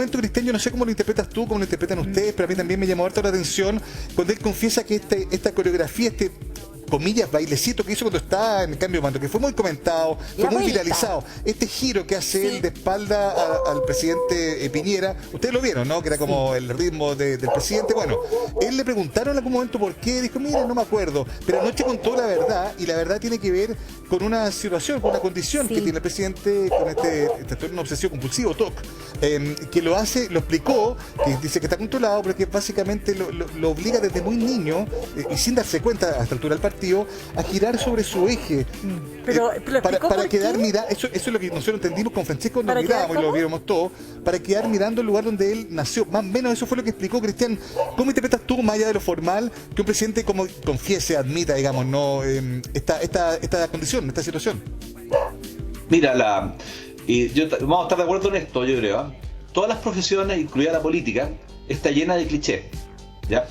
momento, Cristian, yo no sé cómo lo interpretas tú, cómo lo interpretan ustedes, pero a mí también me llamó harto la atención cuando él confiesa que esta coreografía, comillas, bailecito que hizo cuando estaba en el cambio de mando, que fue muy comentado, fue muy viralizado. Este giro que hace él de espalda al presidente Piñera, ustedes lo vieron, ¿no? Que era como el ritmo del presidente. Bueno, él le preguntaron en algún momento por qué, dijo, mira, no me acuerdo, pero anoche contó la verdad, y la verdad tiene que ver con una situación, con una condición que tiene el presidente con este trastorno obsesivo compulsivo, TOC, que lo explicó, que dice que está controlado, pero que básicamente lo obliga desde muy niño, y sin darse cuenta a esta altura del partido, a girar sobre su eje. Para quedar mirando, eso es lo que nosotros entendimos con Francisco, nos mirábamos y lo vimos todos, para quedar mirando el lugar donde él nació. Más o menos eso fue lo que explicó Cristian. ¿Cómo interpretas tú, más allá de lo formal, que un presidente como confiese, admita, digamos, no esta condición, esta situación? Mira, vamos a estar de acuerdo en esto, yo creo. Todas las profesiones, incluida la política, está llena de clichés, ¿ya?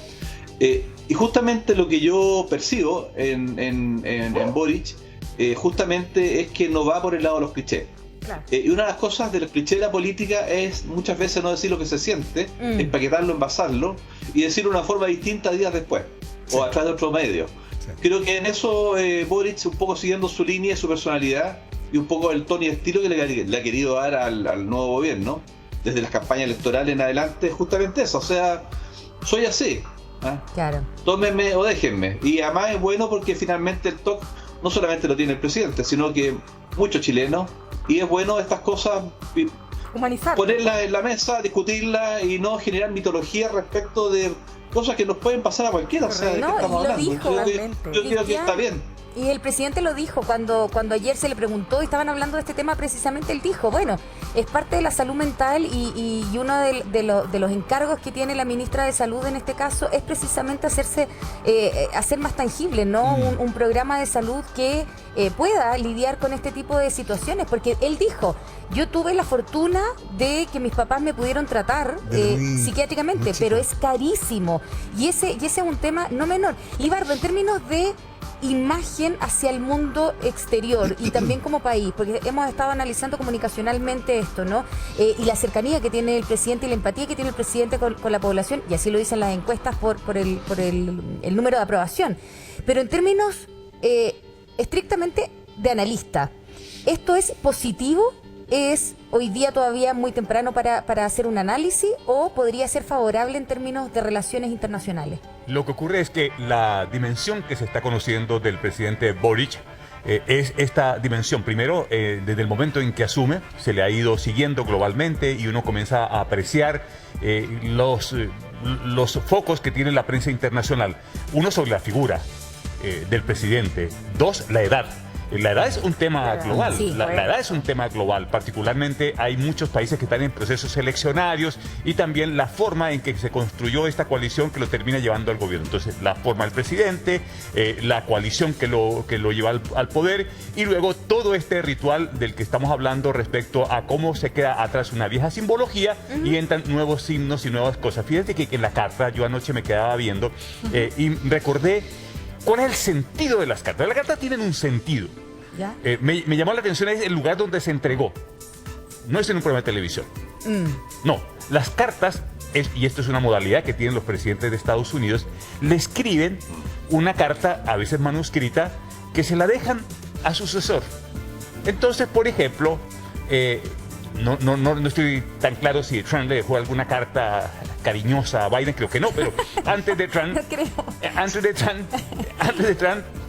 Y justamente lo que yo percibo en Boric, justamente es que no va por el lado de los clichés. Claro. Y una de las cosas de los clichés de la política es muchas veces no decir lo que se siente, empaquetarlo, envasarlo y decirlo de una forma distinta días después, o a través de otro medio. Creo que en eso Boric, un poco siguiendo su línea, su personalidad y un poco el tono y estilo que le ha querido dar al nuevo gobierno, desde las campañas electorales en adelante, justamente eso. O sea, soy así. Claro. Tómenme o déjenme. Y además es bueno porque finalmente el TOC no solamente lo tiene el presidente, sino que muchos chilenos. Y es bueno estas cosas humanizar, ponerlas en la mesa, discutirlas y no generar mitología respecto de cosas que nos pueden pasar a cualquiera. O sea, ¿de qué estamos hablando? Yo creo que está bien. Y el presidente lo dijo cuando ayer se le preguntó y estaban hablando de este tema, precisamente él dijo, bueno, es parte de la salud mental y uno de los encargos que tiene la ministra de Salud en este caso es precisamente hacer más tangible, ¿no? Un programa de salud que pueda lidiar con este tipo de situaciones, porque él dijo, yo tuve la fortuna de que mis papás me pudieron tratar psiquiátricamente, pero es carísimo y ese es un tema no menor. Libardo, en términos de imagen hacia el mundo exterior y también como país, porque hemos estado analizando comunicacionalmente esto, ¿no? Y la cercanía que tiene el presidente y la empatía que tiene el presidente con la población, y así lo dicen las encuestas por el número de aprobación. Pero en términos estrictamente de analista, ¿esto es positivo? ¿Es hoy día todavía muy temprano para hacer un análisis o podría ser favorable en términos de relaciones internacionales? Lo que ocurre es que la dimensión que se está conociendo del presidente Boric es esta dimensión. Primero, desde el momento en que asume, se le ha ido siguiendo globalmente y uno comienza a apreciar los focos que tiene la prensa internacional. Uno, sobre la figura del presidente. Dos, la edad. La edad es un tema global, la edad es un tema global, particularmente hay muchos países que están en procesos eleccionarios y también la forma en que se construyó esta coalición que lo termina llevando al gobierno. Entonces, la forma del presidente, la coalición que lo lleva al poder y luego todo este ritual del que estamos hablando respecto a cómo se queda atrás una vieja simbología y entran nuevos signos y nuevas cosas. Fíjate que en la carta, yo anoche me quedaba viendo y recordé ¿cuál es el sentido de las cartas? Las cartas tienen un sentido. ¿Ya? Me llamó la atención el lugar donde se entregó. No es en un programa de televisión. No, las cartas, y esto es una modalidad que tienen los presidentes de Estados Unidos, le escriben una carta, a veces manuscrita, que se la dejan a su sucesor. Entonces, por ejemplo, no estoy tan claro si Trump le dejó alguna carta cariñosa a Biden, creo que no, pero antes de Trump,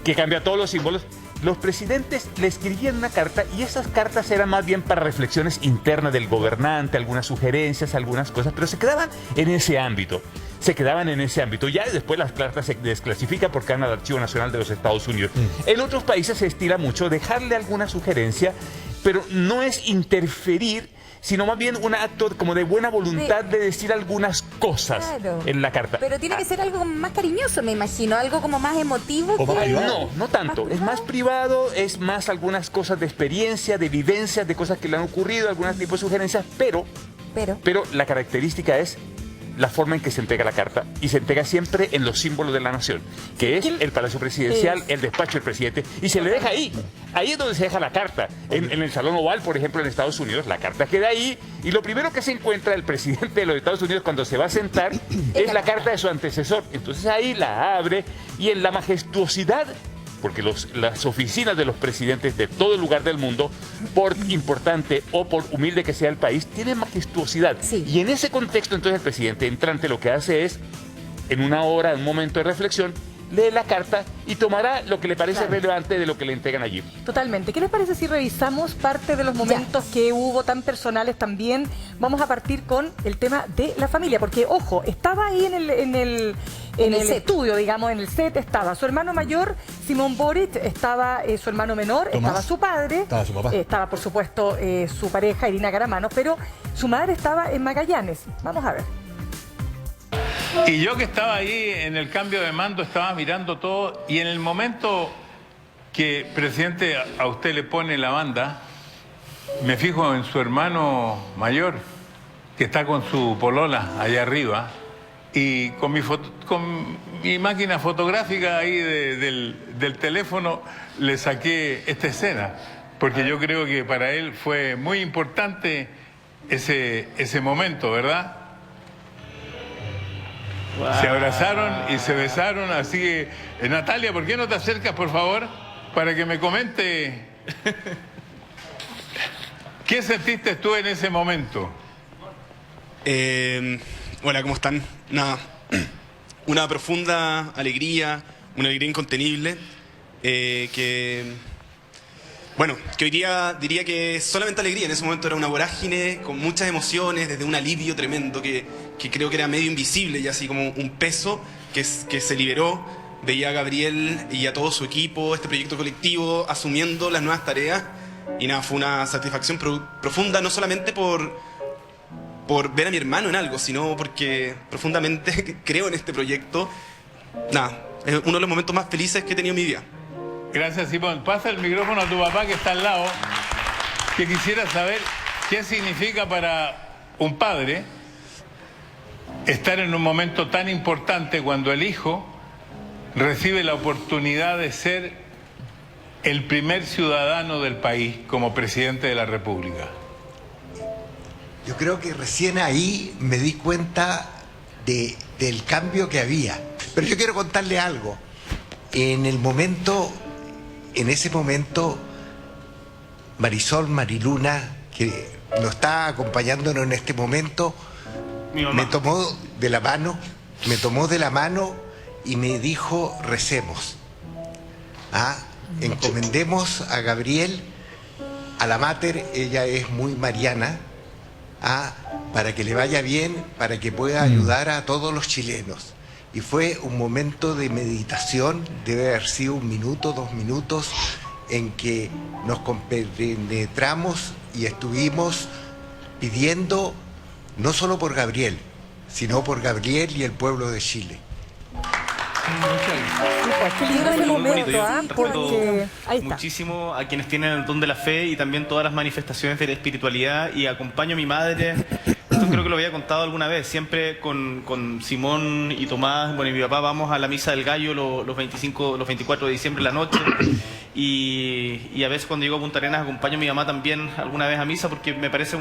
que cambia todos los símbolos, los presidentes le escribían una carta y esas cartas eran más bien para reflexiones internas del gobernante, algunas sugerencias, algunas cosas, pero se quedaban en ese ámbito. Ya después las cartas se desclasifican porque van al Archivo Nacional de los Estados Unidos. En otros países se estila mucho dejarle alguna sugerencia, pero no es interferir, sino más bien un acto como de buena voluntad de decir algunas cosas en la carta. Pero tiene que ser algo más cariñoso, me imagino, algo como más emotivo. No tanto. Es más privado, es más algunas cosas de experiencia, de vivencias, de cosas que le han ocurrido, algunos tipos de sugerencias, pero la característica es la forma en que se entrega la carta, y se entrega siempre en los símbolos de la nación, que es el Palacio Presidencial, el despacho del presidente, y se le deja ahí. Ahí es donde se deja la carta. En el Salón Oval, por ejemplo, en Estados Unidos, la carta queda ahí, y lo primero que se encuentra el presidente de los Estados Unidos cuando se va a sentar es la carta de su antecesor. Entonces ahí la abre, y en la majestuosidad, porque las oficinas de los presidentes de todo lugar del mundo, por importante o por humilde que sea el país, tienen majestuosidad. Sí. Y en ese contexto, entonces, el presidente entrante lo que hace es, en una hora, en un momento de reflexión, lee la carta y tomará lo que le parece relevante de lo que le entregan allí. Totalmente. ¿Qué les parece si revisamos parte de los momentos que hubo tan personales también? Vamos a partir con el tema de la familia, porque, ojo, estaba ahí en el estudio, digamos, en el set, estaba su hermano mayor, Simón Boric, estaba su hermano menor, Tomás, estaba su padre, estaba su papá, estaba, por supuesto, su pareja, Irina Garamanos, pero su madre estaba en Magallanes. Vamos a ver. Y yo que estaba ahí en el cambio de mando, estaba mirando todo, y en el momento que, presidente, a usted le pone la banda, me fijo en su hermano mayor, que está con su polola allá arriba, y con mi máquina fotográfica ahí del teléfono le saqué esta escena, porque yo creo que para él fue muy importante ese momento, ¿verdad? Wow. Se abrazaron y se besaron, así que, Natalia, ¿por qué no te acercas, por favor, para que me comente qué sentiste tú en ese momento? Hola, ¿cómo están? Nada, una profunda alegría, una alegría incontenible, que hoy día diría que solamente alegría. En ese momento era una vorágine con muchas emociones, desde un alivio tremendo que creo que era medio invisible y así como un peso que se liberó. Veía a Gabriel y a todo su equipo, este proyecto colectivo, asumiendo las nuevas tareas, y nada, fue una satisfacción profunda, no solamente por ver a mi hermano en algo, sino porque profundamente creo en este proyecto. Nada, es uno de los momentos más felices que he tenido en mi vida. Gracias, Simón. Pasa el micrófono a tu papá, que está al lado, que quisiera saber qué significa para un padre estar en un momento tan importante cuando el hijo recibe la oportunidad de ser el primer ciudadano del país como presidente de la República. Yo creo que recién ahí me di cuenta del cambio que había. Pero yo quiero contarle algo. En ese momento, Marisol, Mariluna, que nos está acompañándonos en este momento, me tomó de la mano y me dijo: recemos. Encomendemos a Gabriel, a la mater, ella es muy mariana, para que le vaya bien, para que pueda ayudar a todos los chilenos. Y fue un momento de meditación, debe haber sido 1 minuto, 2 minutos, en que nos compenetramos y estuvimos pidiendo no solo por Gabriel, sino por Gabriel y el pueblo de Chile. Qué lindo ese momento, porque ahí está. Muchísimo a quienes tienen el don de la fe y también todas las manifestaciones de la espiritualidad, y acompaño a mi madre. Esto creo que lo había contado alguna vez, siempre con Simón y Tomás, bueno, y mi papá, vamos a la misa del gallo los 24 de diciembre en la noche, y a veces cuando llego a Punta Arenas acompaño a mi mamá también alguna vez a misa, porque me parece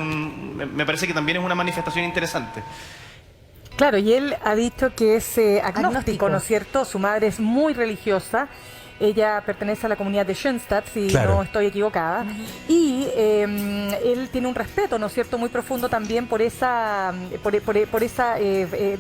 que también es una manifestación interesante. Claro, y él ha dicho que es agnóstico, ¿no es cierto? Su madre es muy religiosa. Ella pertenece a la comunidad de Schoenstatt, si no estoy equivocada. Y él tiene un respeto, ¿no es cierto?, muy profundo también por esa,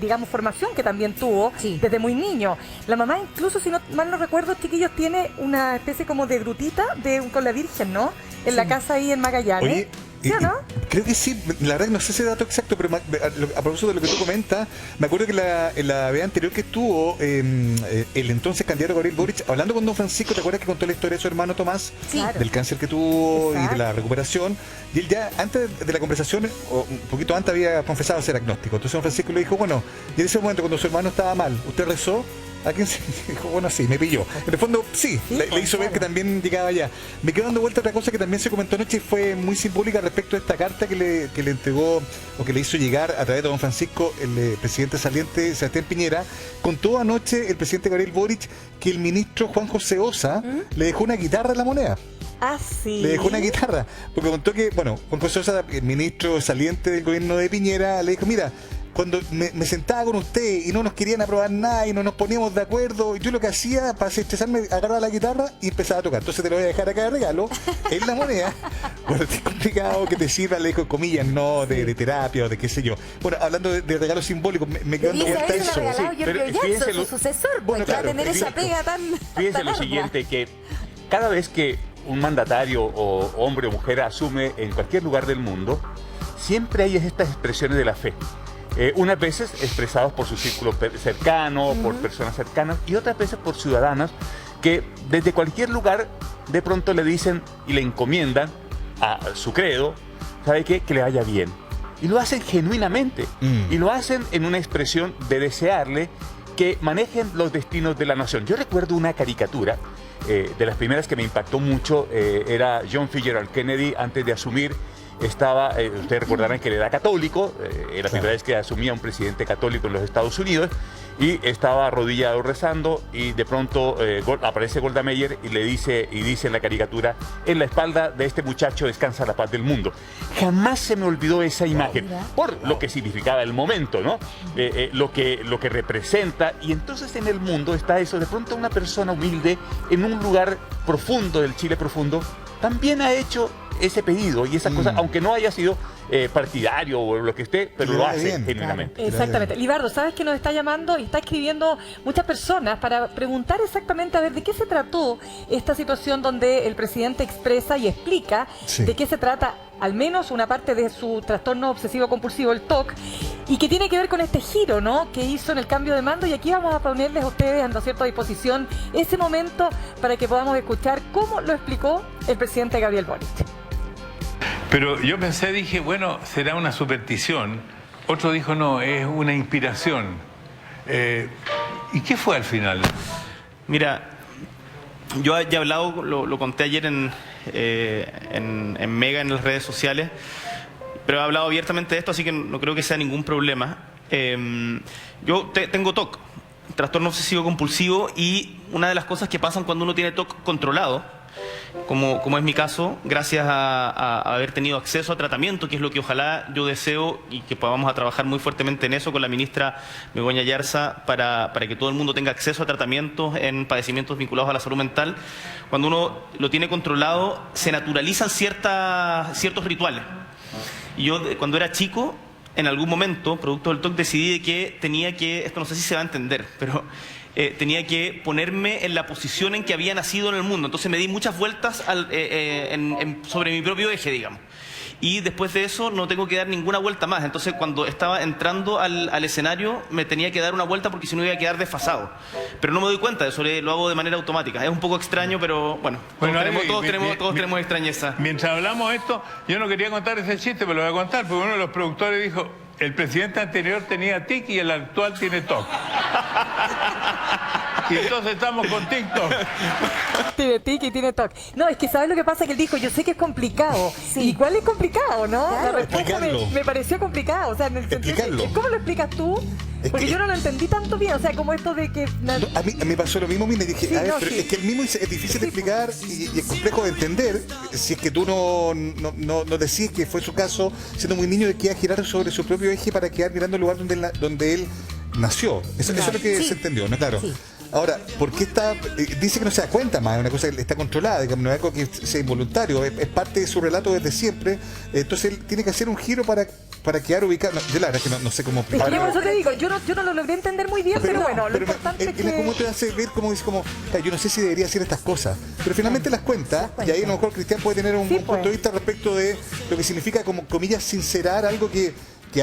digamos, formación que también tuvo desde muy niño. La mamá, incluso, si no mal no recuerdo, chiquillos, tiene una especie como de grutita con la Virgen, ¿no? En la casa ahí en Magallanes. Oye, ¿sí o no? Creo que sí, la verdad no sé ese dato exacto, pero a propósito de lo que tú comentas, me acuerdo que en la vez anterior que estuvo el entonces candidato Gabriel Boric, hablando con don Francisco, ¿te acuerdas que contó la historia de su hermano Tomás? Sí. Del cáncer que tuvo y de la recuperación? Y él ya, antes de la conversación, o un poquito antes, había confesado ser agnóstico. Entonces don Francisco le dijo, bueno, y en ese momento cuando su hermano estaba mal, ¿usted rezó? ¿A quién se dijo? Bueno, sí, me pilló. En el fondo, sí, le hizo ver que también llegaba allá. Me quedo dando vuelta otra cosa que también se comentó anoche y fue muy simbólica respecto a esta carta que le entregó o que le hizo llegar a través de don Francisco el presidente saliente Sebastián Piñera. Contó anoche el presidente Gabriel Boric que el ministro Juan José Osa le dejó una guitarra en la moneda. Ah, sí. Le dejó una guitarra, porque contó que, bueno, Juan José Osa, el ministro saliente del gobierno de Piñera, le dijo, mira, cuando me sentaba con usted y no nos querían aprobar nada y no nos poníamos de acuerdo, yo lo que hacía para estresarme, agarraba la guitarra y empezaba a tocar. Entonces te lo voy a dejar acá de regalo, en la moneda. Bueno, es complicado que te sirva, le dijo, comillas, no, de terapia o de qué sé yo. Bueno, hablando de regalos simbólicos, me quedo dando vuelta a eso. Sí, pero fíjense su sucesor, bueno, claro, claro, tener esa pega tan Fíjense lo siguiente, que cada vez que un mandatario o hombre o mujer asume en cualquier lugar del mundo, siempre hay estas expresiones de la fe. Unas veces expresados por su círculo cercano, por personas cercanas, y otras veces por ciudadanos que desde cualquier lugar de pronto le dicen y le encomiendan a su credo, ¿sabe qué? Que le vaya bien. Y lo hacen genuinamente, y lo hacen en una expresión de desearle que manejen los destinos de la nación. Yo recuerdo una caricatura, de las primeras que me impactó mucho, era John Fitzgerald Kennedy antes de asumir. Estaba, ustedes recordarán que él era católico, era la primera vez que asumía un presidente católico en los Estados Unidos, y estaba arrodillado rezando, y de pronto aparece Golda Meir y dice en la caricatura, en la espalda de este muchacho descansa la paz del mundo. Jamás se me olvidó esa imagen, por lo que significaba el momento, ¿no? Lo que representa, y entonces en el mundo está eso, de pronto una persona humilde en un lugar profundo del Chile profundo, también ha hecho ese pedido y esas cosas, aunque no haya sido partidario o lo que esté, pero lo hace genuinamente. Claro. Exactamente. Libardo, sabes que nos está llamando y está escribiendo muchas personas para preguntar exactamente a ver de qué se trató esta situación donde el presidente expresa y explica de qué se trata, al menos una parte de su trastorno obsesivo compulsivo, el TOC, y que tiene que ver con este giro, ¿no?, que hizo en el cambio de mando, y aquí vamos a ponerles a ustedes a cierta disposición ese momento para que podamos escuchar cómo lo explicó el presidente Gabriel Boric. Pero yo dije, bueno, será una superstición. Otro dijo, no, es una inspiración. ¿Y qué fue al final? Mira, yo ya he hablado, lo conté ayer en Mega, en las redes sociales, pero he hablado abiertamente de esto, así que no creo que sea ningún problema. Yo tengo TOC, trastorno obsesivo compulsivo, y una de las cosas que pasan cuando uno tiene TOC controlado, como es mi caso, gracias a haber tenido acceso a tratamiento, que es lo que ojalá yo deseo, y que podamos a trabajar muy fuertemente en eso con la ministra Begoña Yarza, para que todo el mundo tenga acceso a tratamientos en padecimientos vinculados a la salud mental. Cuando uno lo tiene controlado, se naturalizan ciertos rituales. Y yo, cuando era chico, en algún momento, producto del TOC, decidí que tenía que, esto no sé si se va a entender, pero tenía que ponerme en la posición en que había nacido en el mundo. Entonces me di muchas vueltas sobre mi propio eje, digamos. Y después de eso no tengo que dar ninguna vuelta más. Entonces cuando estaba entrando al escenario me tenía que dar una vuelta porque si no iba a quedar desfasado. Pero no me doy cuenta, eso lo hago de manera automática. Es un poco extraño, pero bueno, todos tenemos extrañeza. Mientras hablamos esto, yo no quería contar ese chiste, pero lo voy a contar, porque uno de los productores dijo, el presidente anterior tenía TIC y el actual tiene TOC. Y entonces estamos con TikTok. Tiene tic y tiene TOC. No, es que ¿sabes lo que pasa? Que él dijo, yo sé que es complicado. Sí. ¿Y cuál es complicado, no? Claro. La respuesta me pareció complicada. O sea, en el sentido ¿cómo lo explicas tú? Porque yo no lo entendí tanto bien. O sea, como esto de que... No, a mí me pasó lo mismo. Me dije, sí, a ver, pero es que el mismo es difícil de explicar y es complejo de entender. Si es que tú no decís que fue su caso, siendo muy niño, de que iba a girar sobre su propio eje para quedar mirando el lugar donde él nació. Eso es lo que se entendió, ¿no? Claro. Sí. Ahora, ¿por qué dice que no se da cuenta más? Es una cosa que está controlada, digamos, no es algo que sea involuntario, es parte de su relato desde siempre. Entonces él tiene que hacer un giro para quedar ubicado. Yo la verdad es que no sé cómo explicarlo. Por eso te digo, yo no lo logré entender muy bien, pero bueno, lo importante es que... En cómo te hace ver como dice, yo no sé si debería hacer estas cosas, pero finalmente las cuenta, y ahí a lo mejor Cristian puede tener un punto de vista respecto de lo que significa, como comillas, sincerar algo que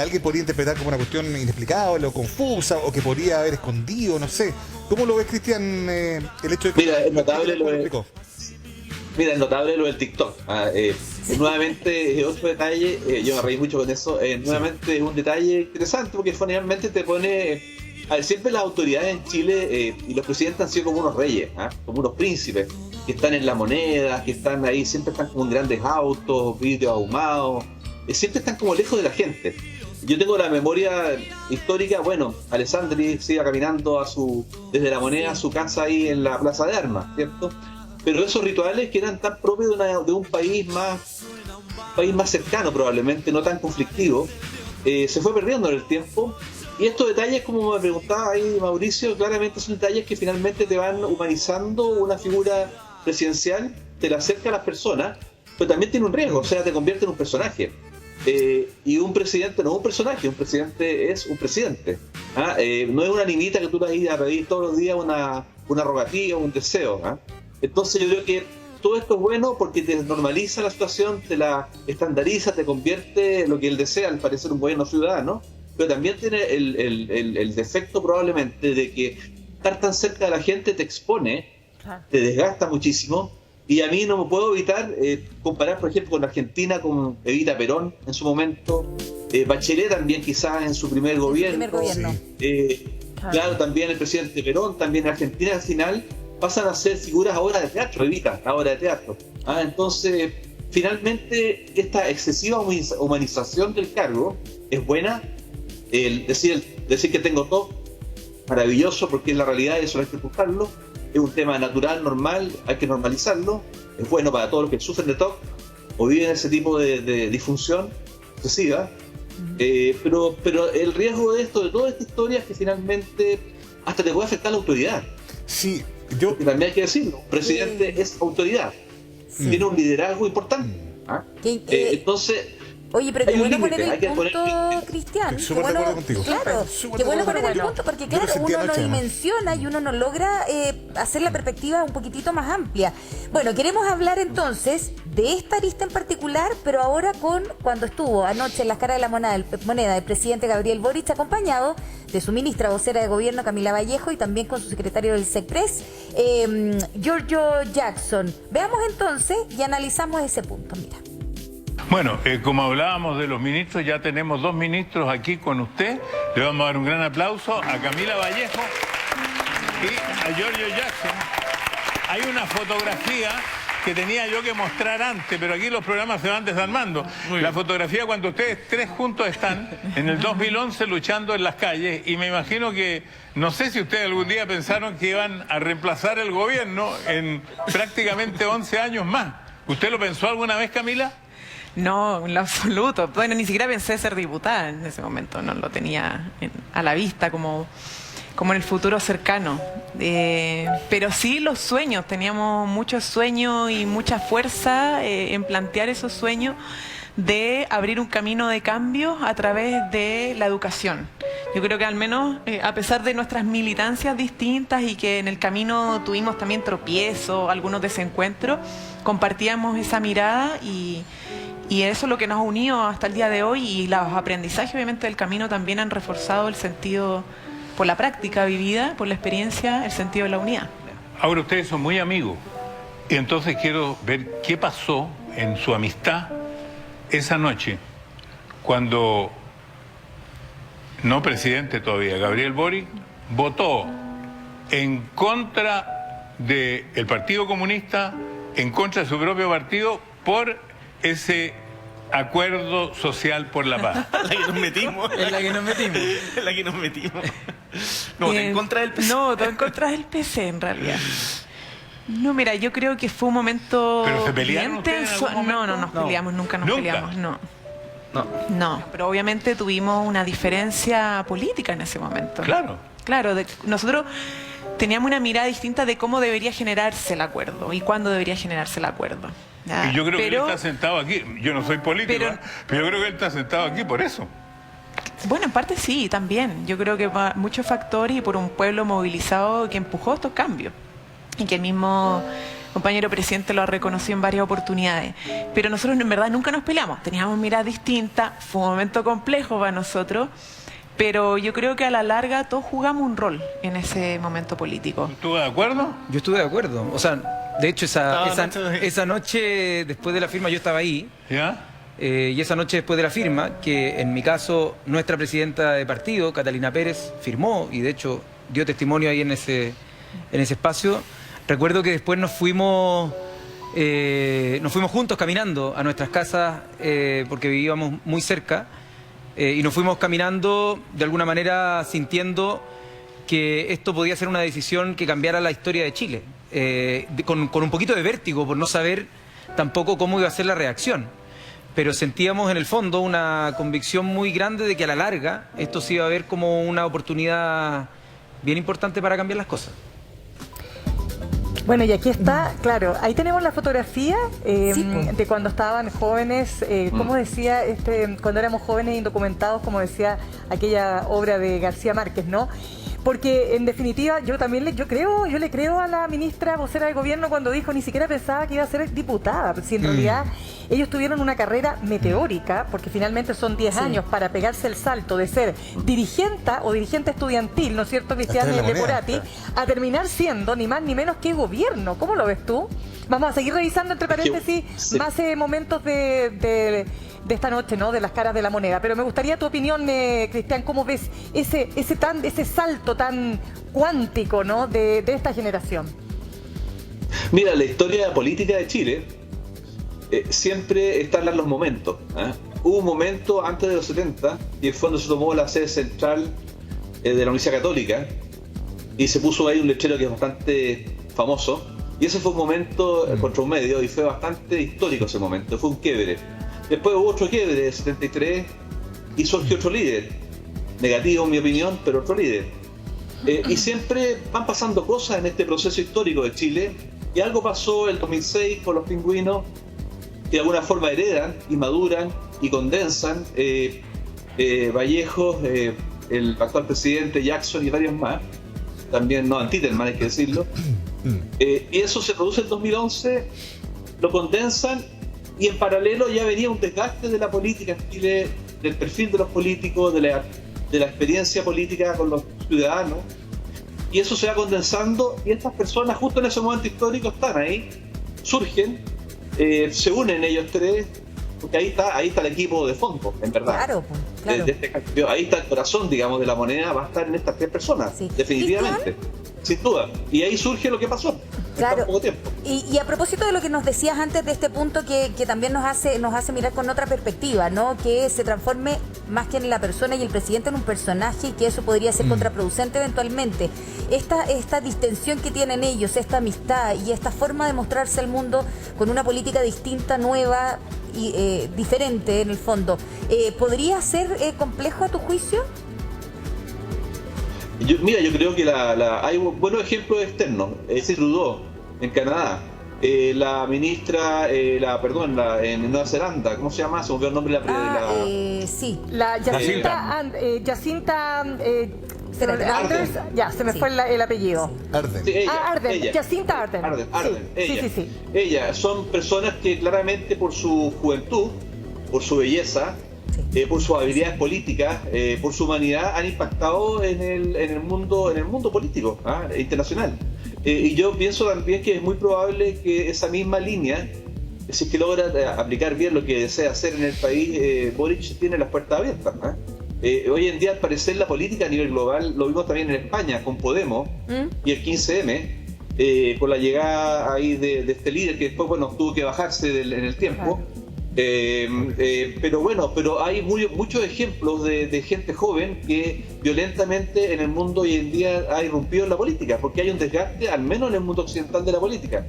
alguien podría interpretar como una cuestión inexplicable o confusa, o que podría haber escondido, no sé. ¿Cómo lo ves, Cristian, el hecho de que... Mira, es notable lo del TikTok. Nuevamente, otro detalle, yo me reí mucho con eso, nuevamente es un detalle interesante porque finalmente te pone A ver, siempre las autoridades en Chile y los presidentes han sido como unos reyes, como unos príncipes, que están en la moneda, que están ahí, siempre están como en grandes autos, vidrios ahumados, siempre están como lejos de la gente. Yo tengo la memoria histórica, bueno, Alessandri se iba caminando desde la moneda a su casa ahí en la Plaza de Armas, ¿cierto? Pero esos rituales que eran tan propios de un país más cercano probablemente, no tan conflictivo, se fue perdiendo en el tiempo. Y estos detalles, como me preguntaba ahí Mauricio, claramente son detalles que finalmente te van humanizando una figura presidencial, te la acerca a las personas, pero también tiene un riesgo, o sea, te convierte en un personaje. Y un presidente no es un personaje, un presidente es un presidente. No es una niñita que tú vas a ir a pedir todos los días una rogativa, un deseo. Entonces yo creo que todo esto es bueno porque te normaliza la situación, te la estandariza, te convierte en lo que él desea, al parecer un gobierno ciudadano, pero también tiene el defecto probablemente de que estar tan cerca de la gente te expone, te desgasta muchísimo. Y a mí no me puedo evitar comparar, por ejemplo, con Argentina, con Evita Perón en su momento, Bachelet también quizás en su primer gobierno. Claro, también el presidente Perón, también en Argentina al final pasan a ser figuras ahora de teatro, Evita, ahora de teatro. Entonces, finalmente, esta excesiva humanización del cargo es buena. Decir que tengo todo, maravilloso, porque es la realidad y eso hay que buscarlo. Es un tema natural, normal, hay que normalizarlo. Es bueno para todos los que sufren de TOC o viven ese tipo de disfunción excesiva. Pero el riesgo de toda esta historia es que finalmente hasta te puede afectar la autoridad. Sí, y también hay que decirlo, un presidente es autoridad, tiene un liderazgo importante. Entonces... Oye, pero qué bueno poner el punto, Cristian. Estoy súper de acuerdo contigo. Claro, qué bueno poner el punto, porque claro, uno lo dimensiona y uno no logra hacer la perspectiva un poquitito más amplia. Bueno, queremos hablar entonces de esta arista en particular, pero ahora cuando estuvo anoche en las caras de la moneda el presidente Gabriel Boric, acompañado de su ministra vocera de gobierno Camila Vallejo y también con su secretario del SECPRES, Giorgio Jackson. Veamos entonces y analizamos ese punto, mira. Bueno, como hablábamos de los ministros, ya tenemos 2 ministros aquí con usted. Le vamos a dar un gran aplauso a Camila Vallejo y a Giorgio Jackson. Hay una fotografía que tenía yo que mostrar antes, pero aquí los programas se van desarmando. La fotografía cuando ustedes 3 juntos están en el 2011 luchando en las calles, y me imagino que, no sé si ustedes algún día pensaron que iban a reemplazar el gobierno en prácticamente 11 años más. ¿Usted lo pensó alguna vez, Camila? No, en lo absoluto. Bueno, ni siquiera pensé ser diputada en ese momento, no lo tenía a la vista como en el futuro cercano. Pero sí los sueños, teníamos muchos sueños y mucha fuerza en plantear esos sueños de abrir un camino de cambio a través de la educación. Yo creo que al menos, a pesar de nuestras militancias distintas y que en el camino tuvimos también tropiezos, algunos desencuentros, compartíamos esa mirada y eso es lo que nos ha unido hasta el día de hoy, y los aprendizajes obviamente del camino también han reforzado el sentido, por la práctica vivida, por la experiencia, el sentido de la unidad. Ahora ustedes son muy amigos, y entonces quiero ver qué pasó en su amistad esa noche, cuando, no presidente todavía, Gabriel Boric votó en contra del Partido Comunista, en contra de su propio partido, por ese acuerdo social por la paz. La que nos metimos. En la que nos metimos. En la que nos metimos. No, en contra del PC. No, en contra del PC en realidad. No, mira, yo creo que fue un momento... ¿Pero se pelearon ustedes en algún momento? No nos peleamos, nunca nos peleamos, no. Pero obviamente tuvimos una diferencia política en ese momento. Claro, nosotros teníamos una mirada distinta de cómo debería generarse el acuerdo y cuándo debería generarse el acuerdo. Y yo creo que él está sentado aquí. Yo no soy político, pero yo creo que él está sentado aquí por eso. Bueno, en parte sí, también. Yo creo que muchos factores y por un pueblo movilizado que empujó estos cambios. Y que el mismo compañero presidente lo ha reconocido en varias oportunidades. Pero nosotros en verdad nunca nos peleamos. Teníamos miradas distintas. Fue un momento complejo para nosotros. Pero yo creo que a la larga todos jugamos un rol en ese momento político. ¿Estuve de acuerdo? Yo estuve de acuerdo. O sea, de hecho esa noche después de la firma yo estaba ahí. ¿Ya? Y esa noche después de la firma, que en mi caso nuestra presidenta de partido, Catalina Pérez, firmó y de hecho dio testimonio ahí en ese espacio, recuerdo que después nos fuimos juntos caminando a nuestras casas porque vivíamos muy cerca y nos fuimos caminando de alguna manera sintiendo que esto podía ser una decisión que cambiara la historia de Chile, con un poquito de vértigo por no saber tampoco cómo iba a ser la reacción. Pero sentíamos en el fondo una convicción muy grande de que a la larga esto se iba a ver como una oportunidad bien importante para cambiar las cosas. Bueno, y aquí está, claro, ahí tenemos la fotografía de cuando estaban jóvenes, como decía, cuando éramos jóvenes indocumentados, como decía aquella obra de García Márquez, ¿no? Porque en definitiva yo le creo a la ministra vocera del gobierno cuando dijo ni siquiera pensaba que iba a ser diputada, si en realidad ellos tuvieron una carrera meteórica, porque finalmente son 10 años para pegarse el salto de ser dirigenta o dirigente estudiantil, ¿no es cierto, Cristian Leporati, a terminar siendo ni más ni menos que gobierno. ¿Cómo lo ves tú? Vamos a seguir revisando entre paréntesis más momentos de esta noche, ¿no? De las caras de la moneda. Pero me gustaría tu opinión, Cristian, ¿cómo ves ese salto tan cuántico, ¿no? de esta generación? Mira, la historia política de Chile siempre está en los momentos. Hubo un momento antes de los 70 y en el fondo se tomó la sede central de la Universidad Católica y se puso ahí un lechero que es bastante famoso, y ese fue un momento contra un medio y fue bastante histórico ese momento, fue un quiebre. Después hubo otro quiebre de 73 y surgió otro líder, negativo en mi opinión, pero otro líder. Y siempre van pasando cosas en este proceso histórico de Chile, y algo pasó el 2006 con los pingüinos, que de alguna forma heredan y maduran y condensan Vallejos, el actual presidente Jackson y varios más, también no Antitelman, hay que decirlo, y eso se produce en 2011, lo condensan. Y en paralelo ya venía un desgaste de la política en Chile, del perfil de los políticos, de la experiencia política con los ciudadanos. Y eso se va condensando y estas personas justo en ese momento histórico están ahí, surgen, se unen ellos tres, porque ahí está el equipo de fondo, en verdad. Claro, claro. Ahí está el corazón, digamos, de la moneda, va a estar en estas tres personas, definitivamente. Sin duda. Y ahí surge lo que pasó. Claro. Poco tiempo. Y a propósito de lo que nos decías antes de este punto que también nos hace mirar con otra perspectiva, ¿no? Que se transforme más que en la persona y el presidente en un personaje y que eso podría ser contraproducente eventualmente. Esta distensión que tienen ellos, esta amistad y esta forma de mostrarse al mundo con una política distinta, nueva y diferente en el fondo, ¿podría ser complejo a tu juicio? Yo creo que hay buenos ejemplos externos. Trudeau en Canadá, la ministra, en Nueva Zelanda, ¿cómo se llama? Se me olvidó el nombre de la Jacinta Ardern, se me fue el apellido. Ardern. Sí, ella. Jacinta Ardern. Ella, son personas que claramente por su juventud, por su belleza, por sus habilidades políticas, por su humanidad, han impactado en el mundo político internacional. Y yo pienso también que es muy probable que esa misma línea, si es que logra aplicar bien lo que desea hacer en el país, Boric tiene las puertas abiertas. Hoy en día, al parecer, la política a nivel global, lo vimos también en España con Podemos y el 15M, con la llegada ahí de este líder que después tuvo que bajarse en el tiempo. Pero hay muchos ejemplos de gente joven que violentamente en el mundo hoy en día ha irrumpido en la política, porque hay un desgaste, al menos en el mundo occidental, de la política.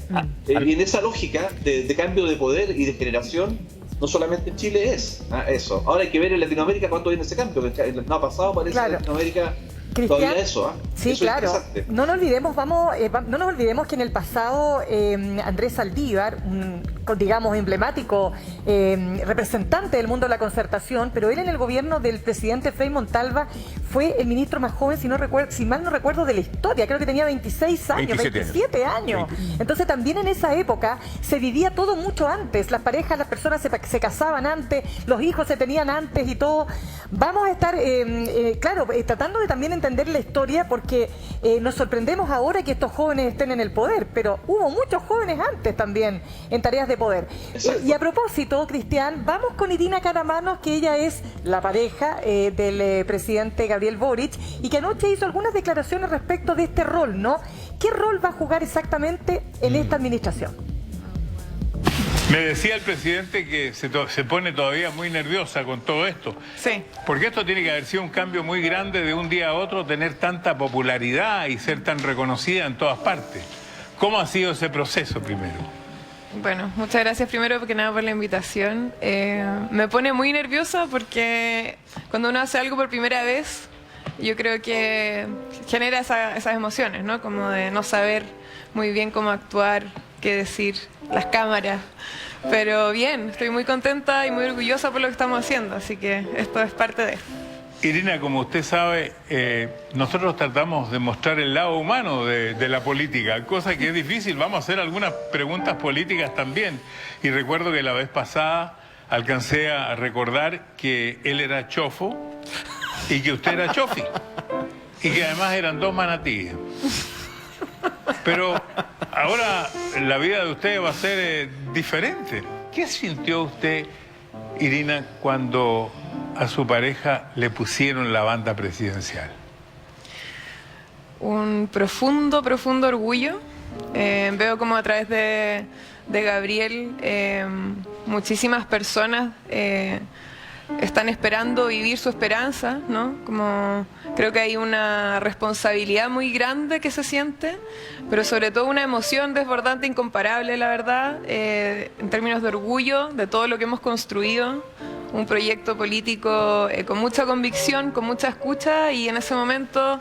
Y en esa lógica de cambio de poder y de generación, no solamente en Chile es eso. Ahora hay que ver en Latinoamérica cuánto viene ese cambio, que no ha pasado, parece, en Latinoamérica. Cristian, eso, sí, eso claro. No nos olvidemos que en el pasado Andrés Saldívar, un emblemático representante del mundo de la concertación, pero él en el gobierno del presidente Frei Montalva fue el ministro más joven, si mal no recuerdo, de la historia. Creo que tenía 26 años, 27 años. Entonces también en esa época se vivía todo mucho antes. Las parejas, las personas se casaban antes, los hijos se tenían antes y todo. Vamos a estar, tratando de también entender la historia, porque nos sorprendemos ahora que estos jóvenes estén en el poder, pero hubo muchos jóvenes antes también en tareas de poder. Y a propósito, Cristian, vamos con Irina Karamanos, que ella es la pareja del presidente Gabriel Boric, y que anoche hizo algunas declaraciones respecto de este rol, ¿no? ¿Qué rol va a jugar exactamente en esta administración? Me decía el presidente que se pone todavía muy nerviosa con todo esto. Sí. Porque esto tiene que haber sido un cambio muy grande de un día a otro, tener tanta popularidad y ser tan reconocida en todas partes. ¿Cómo ha sido ese proceso primero? Bueno, muchas gracias primero que nada por la invitación. Me pone muy nerviosa porque cuando uno hace algo por primera vez, yo creo que genera esas emociones, ¿no? Como de no saber muy bien cómo actuar, qué decir, las cámaras. Pero bien, estoy muy contenta y muy orgullosa por lo que estamos haciendo, así que esto es parte de... Irina, como usted sabe, nosotros tratamos de mostrar el lado humano de la política, cosa que es difícil. Vamos a hacer algunas preguntas políticas también. Y recuerdo que la vez pasada alcancé a recordar que él era chofo y que usted era chofi. Y que además eran dos manatíes. Pero ahora la vida de usted va a ser diferente. ¿Qué sintió usted, Irina, cuando a su pareja le pusieron la banda presidencial? Un profundo orgullo. Veo como a través de Gabriel muchísimas personas están esperando vivir su esperanza, ¿no? Como creo que hay una responsabilidad muy grande que se siente, pero sobre todo una emoción desbordante, incomparable, la verdad, en términos de orgullo de todo lo que hemos construido. Un proyecto político con mucha convicción, con mucha escucha, y en ese momento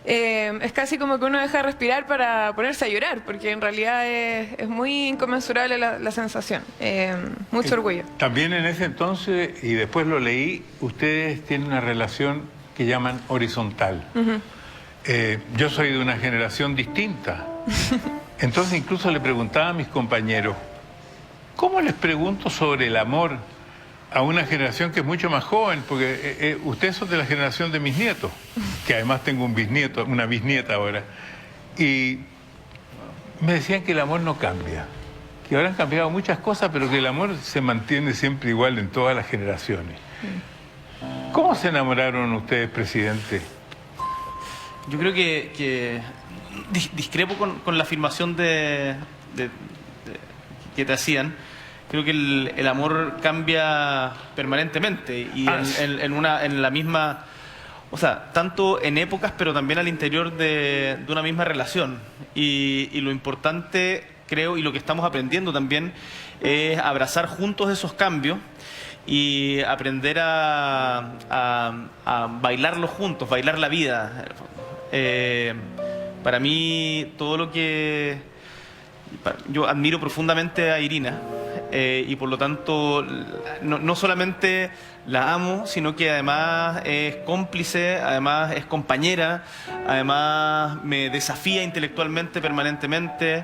es casi como que uno deja de respirar para ponerse a llorar, porque en realidad es muy inconmensurable la sensación. Mucho orgullo. También en ese entonces, y después lo leí, ustedes tienen una relación que llaman horizontal. Yo soy de una generación distinta. Entonces incluso le preguntaba a mis compañeros, ¿cómo les pregunto sobre el amor a una generación que es mucho más joven? Porque ustedes son de la generación de mis nietos, que además tengo un bisnieto, una bisnieta ahora. Y me decían que el amor no cambia, que ahora han cambiado muchas cosas, pero que el amor se mantiene siempre igual en todas las generaciones. ¿Cómo se enamoraron ustedes, presidente? Yo creo que discrepo con la afirmación que te hacían. Creo que el amor cambia permanentemente y en la misma, o sea, tanto en épocas, pero también al interior de una misma relación. Y lo importante, creo, y lo que estamos aprendiendo también, es abrazar juntos esos cambios y aprender a bailarlos juntos, bailar la vida. Para mí, todo lo que... Yo admiro profundamente a Irina. Y por lo tanto no solamente la amo, sino que además es cómplice, además es compañera, además me desafía intelectualmente permanentemente,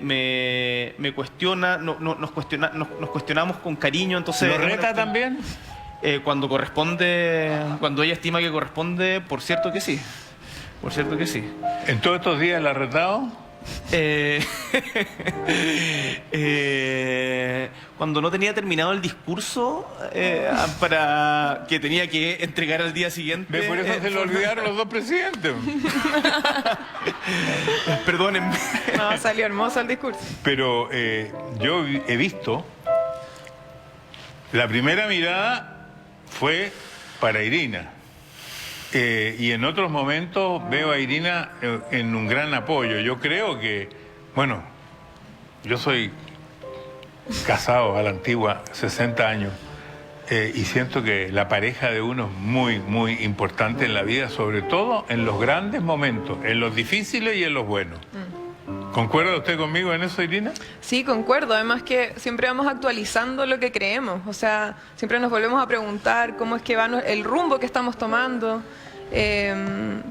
me cuestiona, nos cuestionamos con cariño. Entonces, ¿lo reta también? Cuando corresponde, cuando ella estima que corresponde, por cierto que sí. Por cierto que sí. ¿En todos estos días la ha retado? Cuando no tenía terminado el discurso para que tenía que entregar al día siguiente. Por eso se lo olvidaron los dos presidentes. Perdónenme. No, salió hermoso el discurso. Pero yo he visto, la primera mirada fue para Irina. Y en otros momentos veo a Irina en un gran apoyo. Yo creo que, bueno, yo soy casado a la antigua, 60 años, y siento que la pareja de uno es muy, muy importante en la vida, sobre todo en los grandes momentos, en los difíciles y en los buenos. ¿Concuerda usted conmigo en eso, Irina? Sí, concuerdo. Además que siempre vamos actualizando lo que creemos. O sea, siempre nos volvemos a preguntar cómo es que va el rumbo que estamos tomando.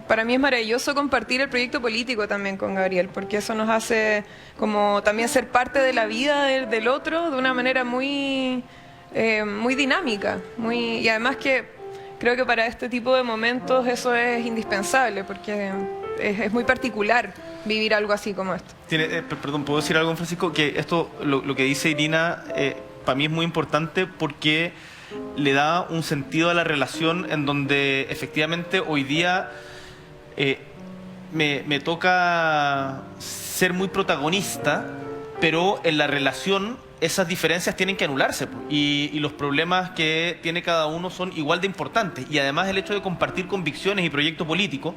Para mí es maravilloso compartir el proyecto político también con Gabriel, porque eso nos hace como también ser parte de la vida del otro de una manera muy dinámica. Y además que creo que para este tipo de momentos eso es indispensable, porque es muy particular vivir algo así como esto. Perdón, ¿puedo decir algo, Francisco? Que esto, lo que dice Irina, para mí es muy importante porque le da un sentido a la relación en donde efectivamente hoy día me toca ser muy protagonista, pero en la relación esas diferencias tienen que anularse y los problemas que tiene cada uno son igual de importantes, y además el hecho de compartir convicciones y proyecto político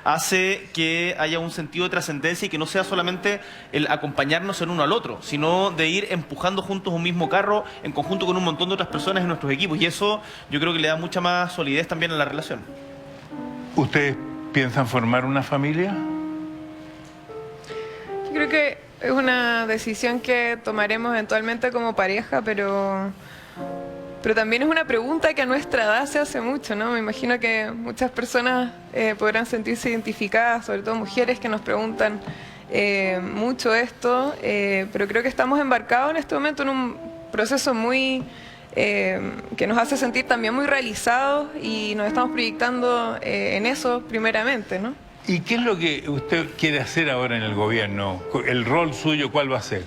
hace que haya un sentido de trascendencia y que no sea solamente el acompañarnos en uno al otro, sino de ir empujando juntos un mismo carro en conjunto con un montón de otras personas en nuestros equipos, y eso yo creo que le da mucha más solidez también a la relación. ¿Ustedes piensan formar una familia? Yo creo que es una decisión que tomaremos eventualmente como pareja, pero también es una pregunta que a nuestra edad se hace mucho, ¿no? Me imagino que muchas personas podrán sentirse identificadas, sobre todo mujeres que nos preguntan mucho esto, pero creo que estamos embarcados en este momento en un proceso muy que nos hace sentir también muy realizados y nos estamos proyectando en eso primeramente, ¿no? ¿Y qué es lo que usted quiere hacer ahora en el gobierno? ¿El rol suyo cuál va a ser?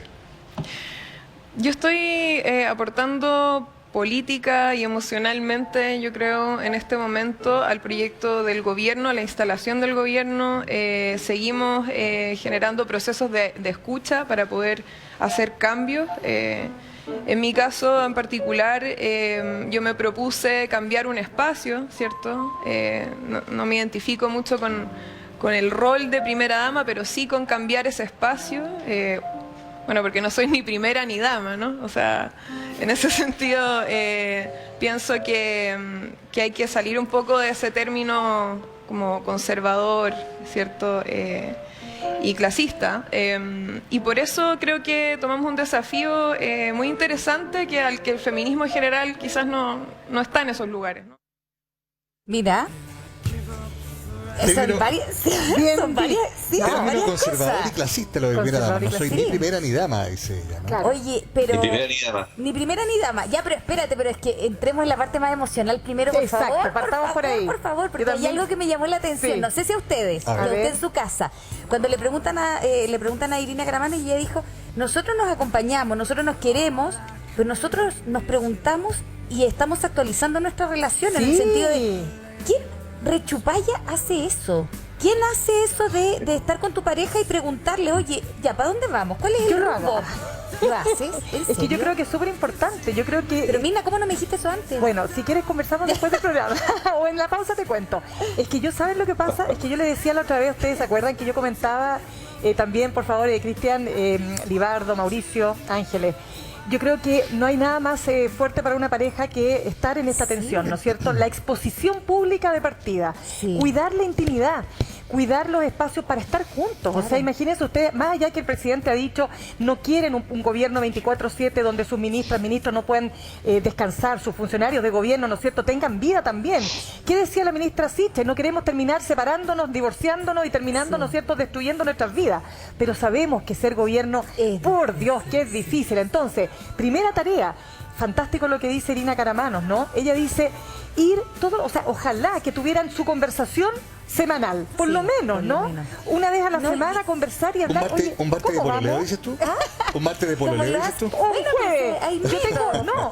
Yo estoy aportando política y emocionalmente, yo creo, en este momento al proyecto del gobierno, a la instalación del gobierno. Seguimos generando procesos de escucha para poder hacer cambios. En mi caso en particular, yo me propuse cambiar un espacio, ¿cierto? No me identifico mucho con el rol de primera dama, pero sí con cambiar ese espacio. Bueno, porque no soy ni primera ni dama, ¿no? O sea, en ese sentido pienso que hay que salir un poco de ese término como conservador, ¿cierto? Y clasista. Y por eso creo que tomamos un desafío muy interesante al que el feminismo en general quizás no está en esos lugares, ¿no? Mira. Son varias, término conservador y clasista lo de primera dama. No soy ni primera ni dama, dice ella, ¿no? Claro. Oye, pero... Ni primera ni dama. Ni primera ni dama. Ya, pero espérate, pero es que entremos en la parte más emocional primero, por favor. Exacto, partamos por ahí. Por favor, porque hay algo que me llamó la atención. Sí. No sé si a ustedes, a usted en su casa, cuando le preguntan a Irina Caramanos, y ella dijo, nosotros nos acompañamos, nosotros nos queremos, pero nosotros nos preguntamos y estamos actualizando nuestra relación en el sentido de, ¿quién rechupalla hace eso? ¿Quién hace eso de estar con tu pareja y preguntarle, oye, ya, ¿para dónde vamos? ¿Cuál es el rumbo? ¿Lo haces? Es que yo creo que es súper importante. Yo creo que... Pero Mirna, ¿cómo no me dijiste eso antes? Bueno, si quieres conversamos después del programa o en la pausa te cuento. Es que ¿saben lo que pasa? Es que yo le decía la otra vez, ustedes se acuerdan que yo comentaba también, por favor, Cristian, Libardo, Mauricio, Ángeles. Yo creo que no hay nada más fuerte para una pareja que estar en esta tensión, ¿no es cierto? La exposición pública de partida, cuidar la intimidad, cuidar los espacios para estar juntos. Claro. O sea, imagínense ustedes, más allá que el presidente ha dicho, no quieren un gobierno 24/7 donde sus ministros no puedan descansar, sus funcionarios de gobierno, ¿no es cierto?, tengan vida también. ¿Qué decía la ministra Siche? No queremos terminar separándonos, divorciándonos y terminando, ¿no es cierto?, destruyendo nuestras vidas. Pero sabemos que ser gobierno, por Dios, que es difícil. Entonces, primera tarea, fantástico lo que dice Irina Caramanos, ¿no? Ella dice, ojalá que tuvieran su conversación semanal, por lo menos, ¿no? Una vez a la semana conversar y hablar. ¿Un martes de pololeo, dices tú? ¿Un martes de pololeo, dices tú? Un jueves.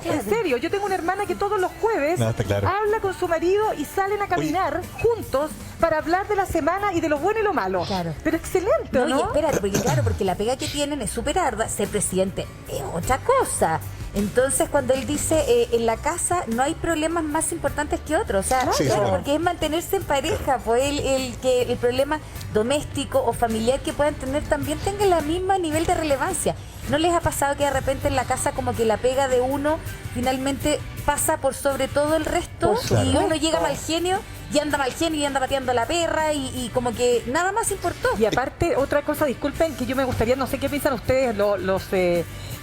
En serio, yo tengo una hermana que todos los jueves habla con su marido y salen a caminar juntos para hablar de la semana y de lo bueno y lo malo. Claro. Pero excelente, ¿no? Y espérate, porque la pega que tienen es súper ardua. Ser presidente es otra cosa. Entonces, cuando él dice, en la casa no hay problemas más importantes que otros, o sea, porque es mantenerse en pareja, pues que el problema doméstico o familiar que puedan tener también tenga el mismo nivel de relevancia. ¿No les ha pasado que de repente en la casa como que la pega de uno finalmente pasa por sobre todo el resto y uno llega mal genio y anda mal genio y anda pateando a la perra y como que nada más importó? Y aparte, otra cosa, disculpen, que yo me gustaría, no sé qué piensan ustedes, los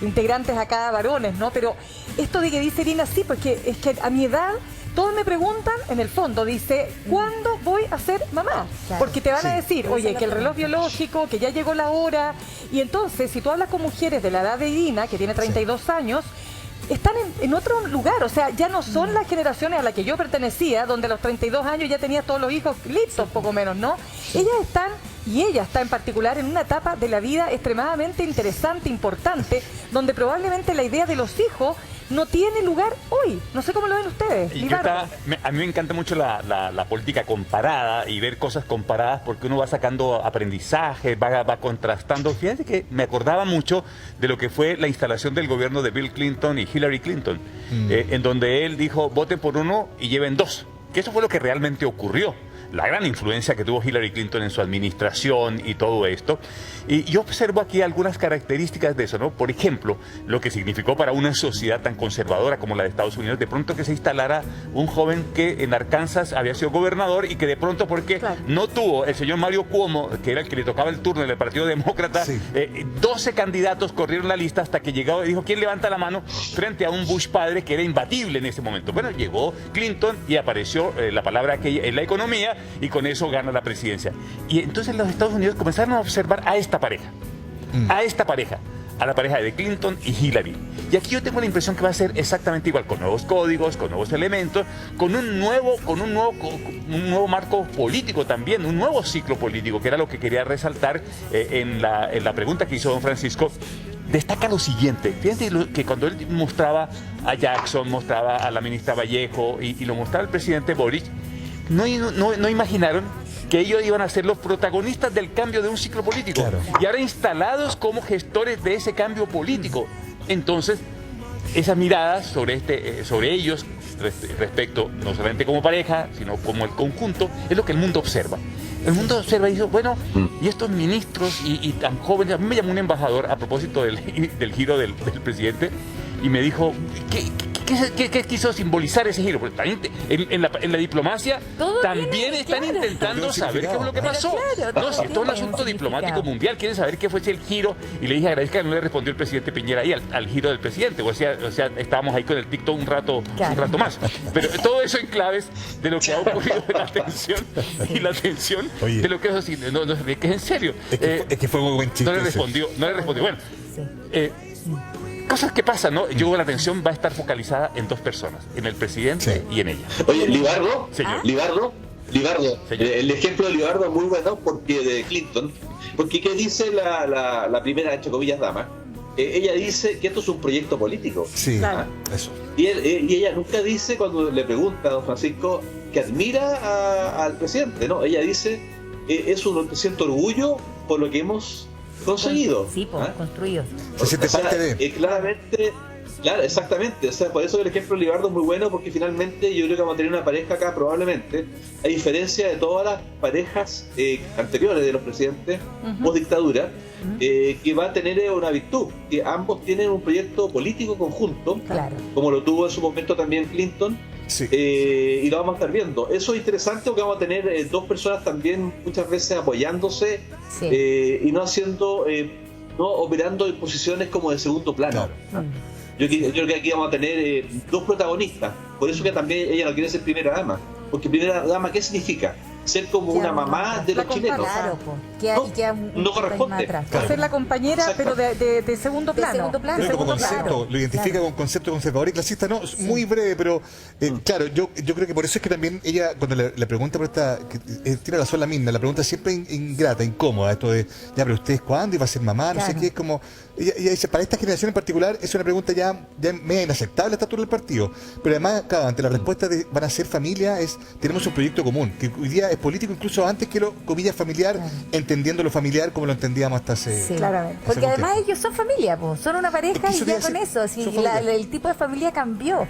integrantes acá, varones, ¿no? Pero esto de que dice Irina, sí, pues es que a mi edad todos me preguntan, en el fondo, dice, ¿cuándo voy a ser mamá? Claro. Porque te van a decir, oye, que el reloj biológico, que ya llegó la hora. Y entonces, si tú hablas con mujeres de la edad de Irina, que tiene 32 años, están en otro lugar, o sea, ya no son las generaciones a las que yo pertenecía, donde a los 32 años ya tenía todos los hijos listos, poco menos, ¿no? Ellas están, y ella está en particular, en una etapa de la vida extremadamente interesante, importante, donde probablemente la idea de los hijos no tiene lugar hoy. No sé cómo lo ven ustedes. A mí me encanta mucho la política comparada y ver cosas comparadas porque uno va sacando aprendizaje, va contrastando. Fíjate que me acordaba mucho de lo que fue la instalación del gobierno de Bill Clinton y Hillary Clinton, en donde él dijo, voten por uno y lleven dos. Que eso fue lo que realmente ocurrió. La gran influencia que tuvo Hillary Clinton en su administración y todo esto. Y yo observo aquí algunas características de eso, ¿no? Por ejemplo, lo que significó para una sociedad tan conservadora como la de Estados Unidos, de pronto que se instalara un joven que en Arkansas había sido gobernador y que de pronto, porque no tuvo el señor Mario Cuomo, que era el que le tocaba el turno en el Partido Demócrata, 12 candidatos corrieron la lista hasta que llegó y dijo, ¿quién levanta la mano? Frente a un Bush padre que era imbatible en ese momento. Bueno, llegó Clinton y apareció la palabra aquella en la economía, y con eso gana la presidencia. Y entonces los Estados Unidos comenzaron a observar a esta pareja, a la pareja de Clinton y Hillary. Y aquí yo tengo la impresión que va a ser exactamente igual, con nuevos códigos, con nuevos elementos, con un nuevo marco político también, un nuevo ciclo político, que era lo que quería resaltar en la pregunta que hizo don Francisco. Destaca lo siguiente, fíjense que cuando él mostraba a Jackson, mostraba a la ministra Vallejo y lo mostraba el presidente Boric, no imaginaron que ellos iban a ser los protagonistas del cambio de un ciclo político. Claro. Y ahora instalados como gestores de ese cambio político. Entonces, esas miradas sobre ellos, respecto no solamente como pareja, sino como el conjunto, es lo que el mundo observa. El mundo observa y dice, bueno, y estos ministros y tan jóvenes. A mí me llamó un embajador a propósito del giro del presidente y me dijo, ¿qué quiso simbolizar ese giro? Porque en la diplomacia también están intentando saber qué fue lo que pasó. No, si esto es un asunto diplomático mundial, quieren saber qué fue el giro. Y le dije, agradezca que no le respondió el presidente Piñera ahí al giro del presidente. O sea, estábamos ahí con el TikTok un rato más. Pero todo eso en claves de lo que ha ocurrido de la tensión y la tensión de lo que es así. No, que es en serio. Es que fue muy buen chiste. No le respondió. Bueno, cosas que pasan, ¿no? Yo la atención va a estar focalizada en dos personas, en el presidente y en ella. Oye, Libardo, señor. Libardo, Señor. el ejemplo de Libardo es muy bueno porque de Clinton, porque ¿qué dice la primera, entre comillas, dama? Ella dice que esto es un proyecto político. Sí, eso. Y ella nunca dice, cuando le pregunta a don Francisco, que admira al presidente, ¿no? Ella dice, siento orgullo por lo que hemos conseguido. Construido. Se siente parte de. Claramente, claro, exactamente. O sea, por eso el ejemplo de Libardo es muy bueno, porque finalmente yo creo que vamos a tener una pareja acá, probablemente, a diferencia de todas las parejas anteriores de los presidentes post dictadura, que va a tener una virtud, que ambos tienen un proyecto político conjunto, como lo tuvo en su momento también Clinton. Y lo vamos a estar viendo. Eso es interesante porque vamos a tener dos personas también muchas veces apoyándose y no operando en posiciones como de segundo plano. Yo creo que aquí vamos a tener dos protagonistas. Por eso que también ella no quiere ser primera dama. Porque primera dama, ¿qué significa? Ser como una mamá de los chilenos. No corresponde. Ser la compañera, pero de segundo plano. Lo identifica con concepto conservador y clasista. No, es muy breve, pero claro, yo creo que por eso es que también ella, cuando le pregunta por esta, tiene razón la misma, la pregunta siempre ingrata, incómoda, esto de, ya, pero ¿ustedes cuándo iba a ser mamá? No sé qué, es como, ella dice, para esta generación en particular es una pregunta ya media inaceptable a esta altura del partido. Pero además, claro, ante la respuesta de van a ser familia, tenemos un proyecto común, que hoy día es político, incluso antes que lo, comillas, familiar, entendiendo lo familiar como lo entendíamos hasta hace... Sí, claramente. Porque además ellos son familia, pues, son una pareja y ya con eso, así, son familia. el tipo de familia cambió.